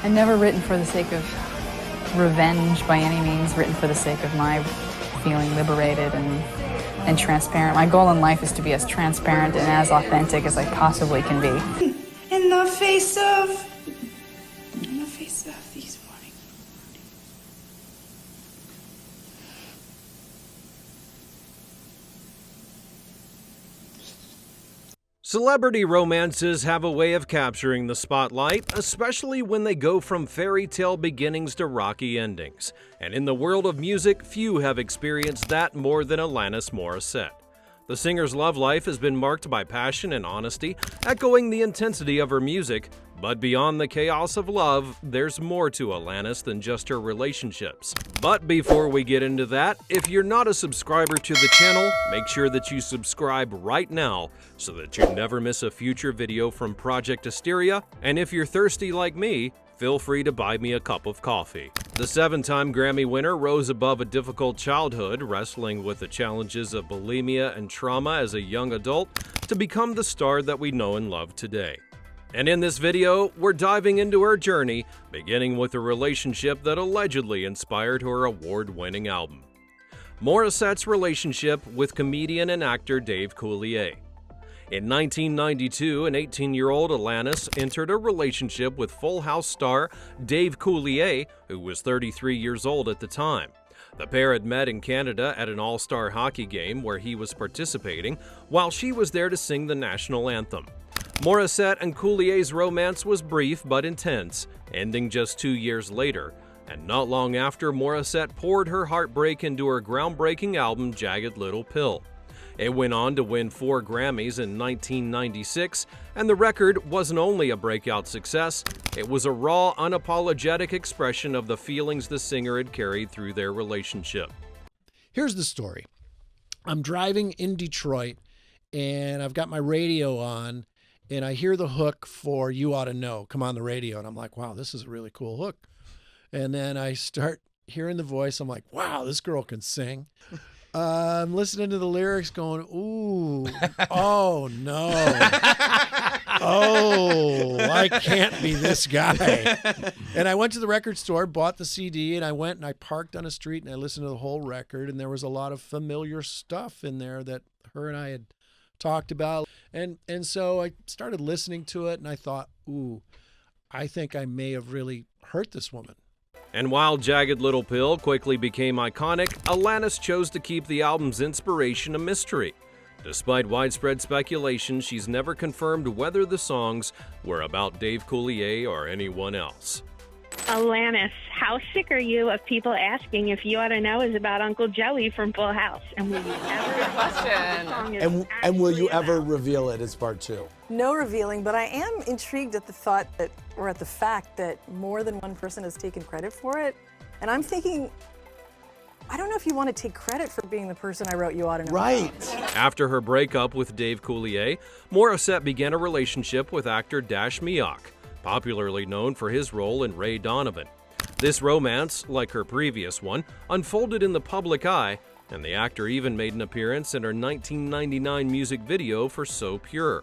I've never written for the sake of revenge by any means, written for the sake of my feeling liberated and transparent. My goal in life is to be as transparent and as authentic as I possibly can be. In the face of these morning. Celebrity romances have a way of capturing the spotlight, especially when they go from fairy tale beginnings to rocky endings. And in the world of music, few have experienced that more than Alanis Morissette. The singer's love life has been marked by passion and honesty, echoing the intensity of her music. But beyond the chaos of love, there's more to Alanis than just her relationships. But before we get into that, if you're not a subscriber to the channel, make sure that you subscribe right now so that you never miss a future video from Project Asteria. And if you're thirsty like me, feel free to buy me a cup of coffee. The 7-time Grammy winner rose above a difficult childhood, wrestling with the challenges of bulimia and trauma as a young adult, to become the star that we know and love today. And in this video, we're diving into her journey, beginning with a relationship that allegedly inspired her award-winning album. Morissette's relationship with comedian and actor Dave Coulier. In 1992, an 18-year-old Alanis entered a relationship with Full House star Dave Coulier, who was 33 years old at the time. The pair had met in Canada at an all-star hockey game where he was participating, while she was there to sing the national anthem. Morissette and Coulier's romance was brief but intense, ending just 2 years later, and not long after, Morissette poured her heartbreak into her groundbreaking album Jagged Little Pill. It went on to win 4 Grammys in 1996, and the record wasn't only a breakout success, it was a raw, unapologetic expression of the feelings the singer had carried through their relationship. Here's the story. I'm driving in Detroit, and I've got my radio on, and I hear the hook for You Ought to Know come on the radio, and I'm like, wow, this is a really cool hook. And then I start hearing the voice. I'm like, wow, this girl can sing. I'm listening to the lyrics going, ooh, oh, no. Oh, I can't be this guy. And I went to the record store, bought the CD, and I went and I parked on a street and I listened to the whole record, and there was a lot of familiar stuff in there that her and I had talked about. And so I started listening to it, and I thought, ooh, I think I may have really hurt this woman. And while Jagged Little Pill quickly became iconic, Alanis chose to keep the album's inspiration a mystery. Despite widespread speculation, she's never confirmed whether the songs were about Dave Coulier or anyone else. Alanis, how sick are you of people asking if You Ought to Know is about Uncle Joey from Full House? And will you ever And will you ever reveal it as part 2? No revealing, but I am intrigued at the thought that, or at the fact that more than one person has taken credit for it. And I'm thinking, I don't know if you want to take credit for being the person I wrote You Ought to Know Right. about. After her breakup with Dave Coulier, Morissette began a relationship with actor Dash Mihok, popularly known for his role in Ray Donovan. This romance, like her previous one, unfolded in the public eye, and the actor even made an appearance in her 1999 music video for So Pure.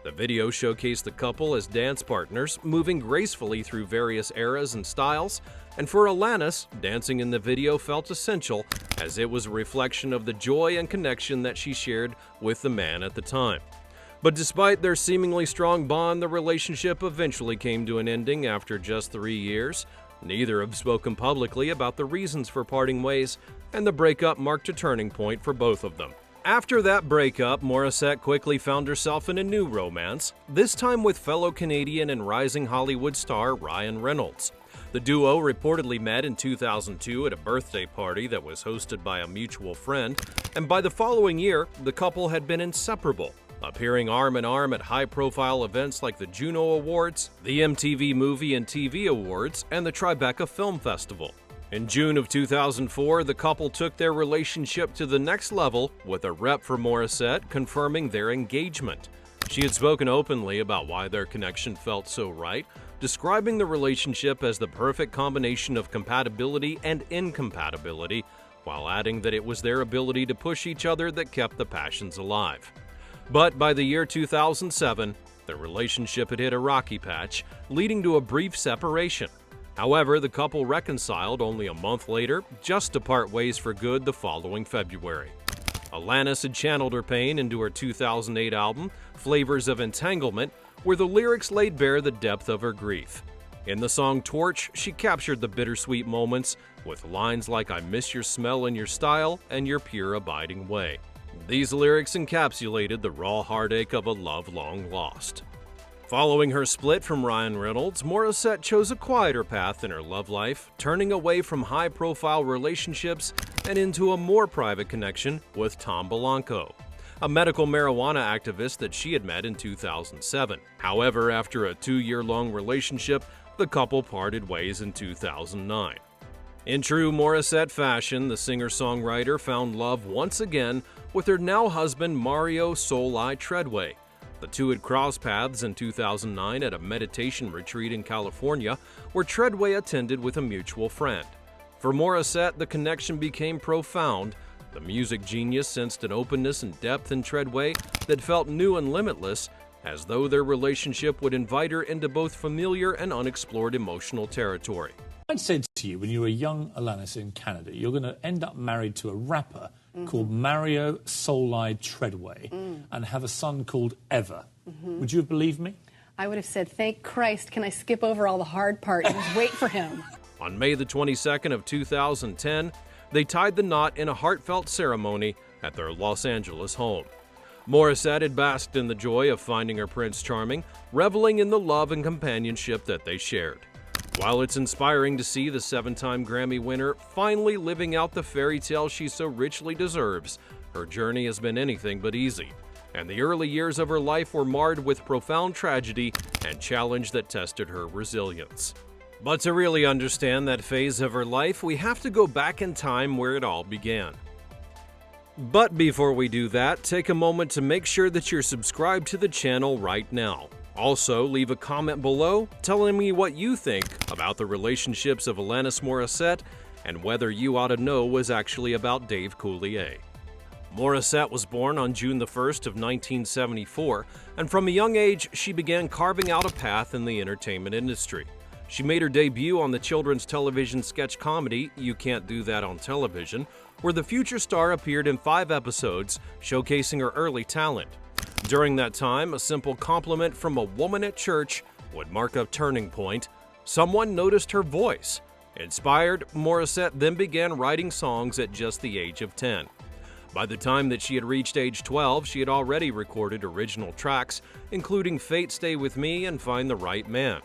The video showcased the couple as dance partners, moving gracefully through various eras and styles, and for Alanis, dancing in the video felt essential as it was a reflection of the joy and connection that she shared with the man at the time. But despite their seemingly strong bond, the relationship eventually came to an ending after just 3 years. Neither have spoken publicly about the reasons for parting ways, and the breakup marked a turning point for both of them. After that breakup, Morissette quickly found herself in a new romance, this time with fellow Canadian and rising Hollywood star Ryan Reynolds. The duo reportedly met in 2002 at a birthday party that was hosted by a mutual friend, and by the following year, the couple had been inseparable, appearing arm in arm at high-profile events like the Juno Awards, the MTV Movie and TV Awards, and the Tribeca Film Festival. In June of 2004, the couple took their relationship to the next level, with a rep for Morissette confirming their engagement. She had spoken openly about why their connection felt so right, describing the relationship as the perfect combination of compatibility and incompatibility, while adding that it was their ability to push each other that kept the passions alive. But by the year 2007, Their relationship had hit a rocky patch, leading to a brief separation. However, the couple reconciled only a month later, just to part ways for good the following February. Alanis had channeled her pain into her 2008 album, Flavors of Entanglement, where the lyrics laid bare the depth of her grief. In the song Torch, she captured the bittersweet moments with lines like "I miss your smell and your style and your pure abiding way." These lyrics encapsulated the raw heartache of a love long lost. Following her split from Reynolds, Morissette chose a quieter path in her love life, turning away from high-profile relationships and into a more private connection with Tom Blanco, a medical marijuana activist that she had met in 2007. However, after a 2-year-long relationship, the couple parted ways in 2009. In true Morissette fashion, the singer-songwriter found love once again with her now husband Mario "Soul Eye" Treadway. The two had crossed paths in 2009 at a meditation retreat in California, where Treadway attended with a mutual friend. For Morissette, the connection became profound. The music genius sensed an openness and depth in Treadway that felt new and limitless, as though their relationship would invite her into both familiar and unexplored emotional territory. I said to you when you were a young Alanis in Canada, you're going to end up married to a rapper called Mario "Soul Eye" Treadway and have a son called Eva. Would you have believed me? I would have said, thank Christ, can I skip over all the hard part and just wait for him? On May the 22nd of 2010, they tied the knot in a heartfelt ceremony at their Los Angeles home. Morissette had basked in the joy of finding her Prince Charming, reveling in the love and companionship that they shared. While it's inspiring to see the 7-time Grammy winner finally living out the fairy tale she so richly deserves, her journey has been anything but easy, and the early years of her life were marred with profound tragedy and challenge that tested her resilience. But to really understand that phase of her life, we have to go back in time where it all began. But before we do that, take a moment to make sure that you're subscribed to the channel right now. Also, leave a comment below telling me what you think about the relationships of Alanis Morissette and whether You Oughta Know was actually about Dave Coulier. Morissette was born on June the 1st of 1974, and from a young age, she began carving out a path in the entertainment industry. She made her debut on the children's television sketch comedy You Can't Do That on Television, where the future star appeared in 5 episodes, showcasing her early talent. During that time, a simple compliment from a woman at church would mark a turning point. Someone noticed her voice. Inspired, Morissette then began writing songs at just the age of 10. By the time that she had reached age 12, she had already recorded original tracks, including Fate Stay With Me and Find the Right Man.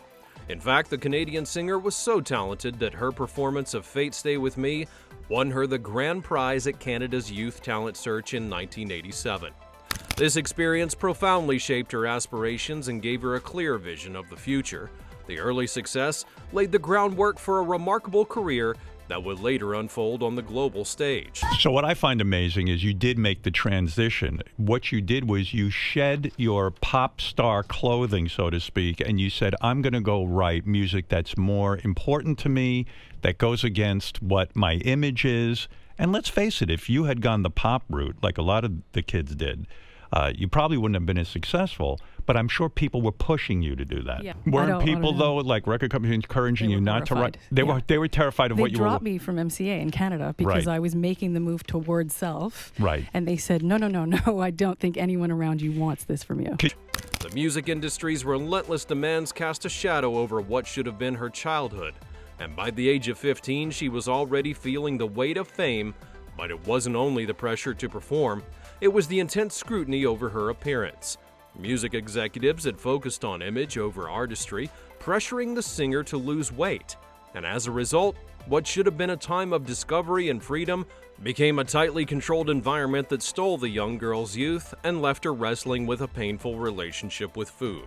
In fact, the Canadian singer was so talented that her performance of Fate Stay With Me won her the grand prize at Canada's Youth Talent Search in 1987. This experience profoundly shaped her aspirations and gave her a clear vision of the future. The early success laid the groundwork for a remarkable career that would later unfold on the global stage. So what I find amazing is you did make the transition. What you did was you shed your pop star clothing, so to speak, and you said, I'm going to go write music that's more important to me, that goes against what my image is. And let's face it, if you had gone the pop route, like a lot of the kids did, you probably wouldn't have been as successful, but I'm sure people were pushing you to do that. Yeah. Weren't people, though, like record companies encouraging you not to write? They were terrified of what you were. They dropped me from MCA in Canada because I was making the move towards self. Right. And they said, no, I don't think anyone around you wants this from you. The music industry's relentless demands cast a shadow over what should have been her childhood. And by the age of 15, she was already feeling the weight of fame, but it wasn't only the pressure to perform, it was the intense scrutiny over her appearance. Music executives had focused on image over artistry, pressuring the singer to lose weight. And as a result, what should have been a time of discovery and freedom became a tightly controlled environment that stole the young girl's youth and left her wrestling with a painful relationship with food.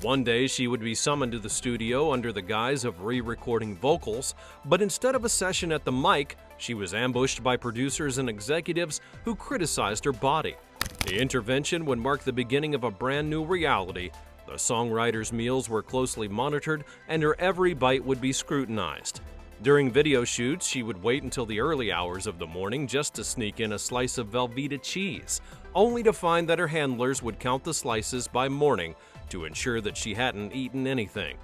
One day, she would be summoned to the studio under the guise of re-recording vocals, but instead of a session at the mic, she was ambushed by producers and executives who criticized her body. The intervention would mark the beginning of a brand new reality. The songwriter's meals were closely monitored, and her every bite would be scrutinized. During video shoots, she would wait until the early hours of the morning just to sneak in a slice of Velveeta cheese, only to find that her handlers would count the slices by morning to ensure that she hadn't eaten anything.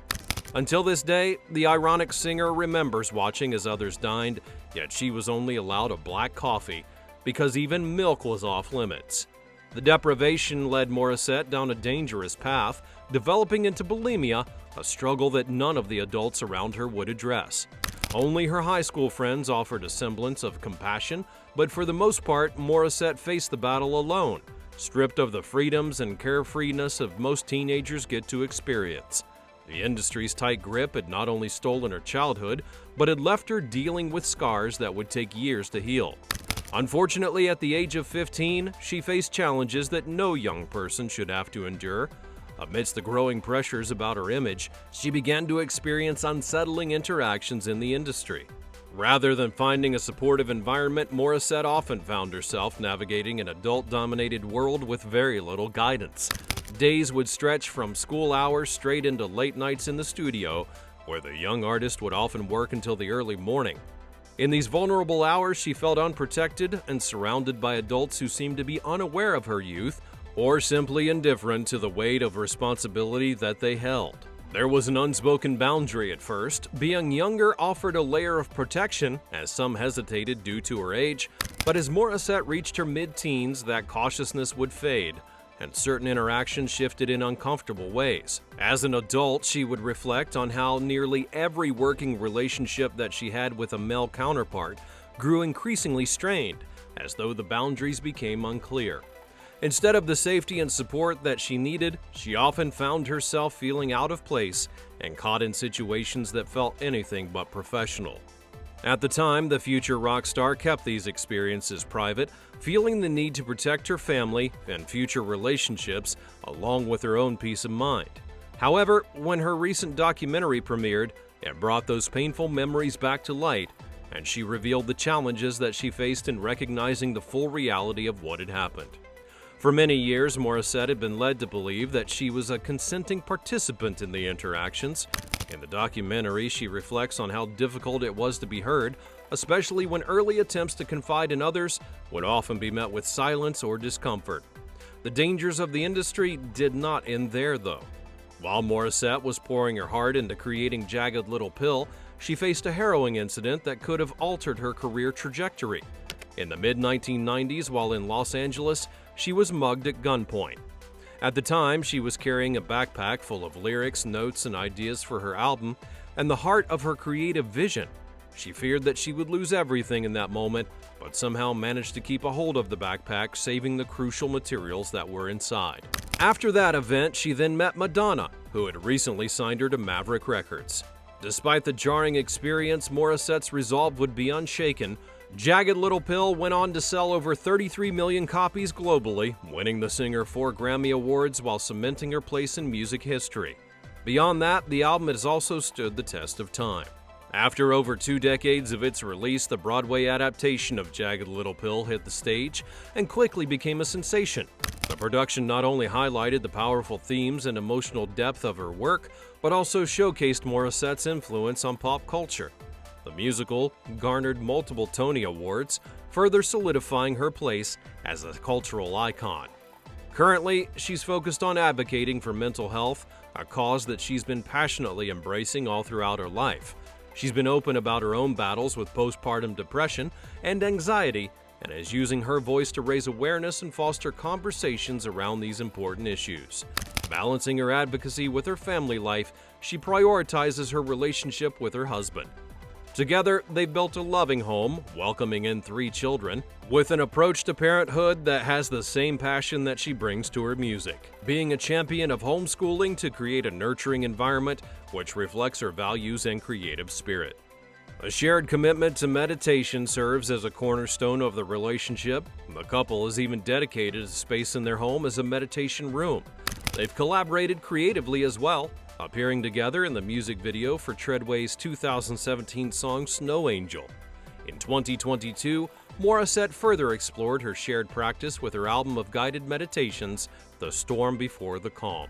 Until this day, the ironic singer remembers watching as others dined, yet she was only allowed a black coffee because even milk was off limits. The deprivation led Morissette down a dangerous path, developing into bulimia, a struggle that none of the adults around her would address. Only her high school friends offered a semblance of compassion, but for the most part, Morissette faced the battle alone, stripped of the freedoms and carefreeness of most teenagers get to experience. The industry's tight grip had not only stolen her childhood, but had left her dealing with scars that would take years to heal. Unfortunately, at the age of 15, she faced challenges that no young person should have to endure. Amidst the growing pressures about her image, she began to experience unsettling interactions in the industry. Rather than finding a supportive environment, Morissette often found herself navigating an adult-dominated world with very little guidance. Days would stretch from school hours straight into late nights in the studio, where the young artist would often work until the early morning. In these vulnerable hours, she felt unprotected and surrounded by adults who seemed to be unaware of her youth or simply indifferent to the weight of responsibility that they held. There was an unspoken boundary at first. Being younger offered a layer of protection, as some hesitated due to her age, but as Morissette reached her mid-teens, that cautiousness would fade, and certain interactions shifted in uncomfortable ways. As an adult, she would reflect on how nearly every working relationship that she had with a male counterpart grew increasingly strained, as though the boundaries became unclear. Instead of the safety and support that she needed, she often found herself feeling out of place and caught in situations that felt anything but professional. At the time, the future rock star kept these experiences private, feeling the need to protect her family and future relationships, along with her own peace of mind. However, when her recent documentary premiered, it brought those painful memories back to light, and she revealed the challenges that she faced in recognizing the full reality of what had happened. For many years, Morissette had been led to believe that she was a consenting participant in the interactions. In the documentary, she reflects on how difficult it was to be heard, especially when early attempts to confide in others would often be met with silence or discomfort. The dangers of the industry did not end there, though. While Morissette was pouring her heart into creating Jagged Little Pill, she faced a harrowing incident that could have altered her career trajectory. In the mid-1990s, while in Los Angeles, she was mugged at gunpoint. At the time, she was carrying a backpack full of lyrics, notes, and ideas for her album, and the heart of her creative vision. She feared that she would lose everything in that moment, but somehow managed to keep a hold of the backpack, saving the crucial materials that were inside. After that event, she then met Madonna, who had recently signed her to Maverick Records. Despite the jarring experience, Morissette's resolve would be unshaken. Jagged Little Pill went on to sell over 33 million copies globally, winning the singer 4 Grammy Awards while cementing her place in music history. Beyond that, the album has also stood the test of time. After over 2 decades of its release, the Broadway adaptation of Jagged Little Pill hit the stage and quickly became a sensation. The production not only highlighted the powerful themes and emotional depth of her work, but also showcased Morissette's influence on pop culture. The musical garnered multiple Tony Awards, further solidifying her place as a cultural icon. Currently, she's focused on advocating for mental health, a cause that she's been passionately embracing all throughout her life. She's been open about her own battles with postpartum depression and anxiety, and is using her voice to raise awareness and foster conversations around these important issues. Balancing her advocacy with her family life, she prioritizes her relationship with her husband. Together, they've built a loving home, welcoming in 3 children, with an approach to parenthood that has the same passion that she brings to her music, being a champion of homeschooling to create a nurturing environment which reflects her values and creative spirit. A shared commitment to meditation serves as a cornerstone of the relationship. The couple has even dedicated a space in their home as a meditation room. They've collaborated creatively as well, appearing together in the music video for Treadway's 2017 song Snow Angel. In 2022, Morissette further explored her shared practice with her album of guided meditations, The Storm Before the Calm.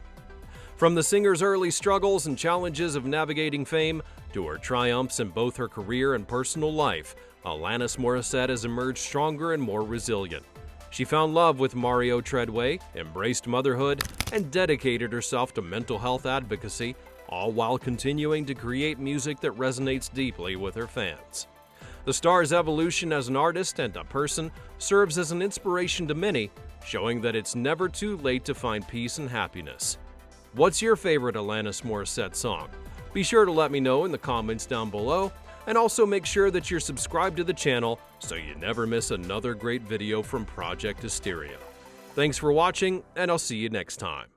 From the singer's early struggles and challenges of navigating fame to her triumphs in both her career and personal life, Alanis Morissette has emerged stronger and more resilient. She found love with Mario Treadway, embraced motherhood, and dedicated herself to mental health advocacy, all while continuing to create music that resonates deeply with her fans. The star's evolution as an artist and a person serves as an inspiration to many, showing that it's never too late to find peace and happiness. What's your favorite Alanis Morissette song? Be sure to let me know in the comments down below, and also make sure that you're subscribed to the channel so you never miss another great video from Project Hysteria. Thanks for watching, and I'll see you next time.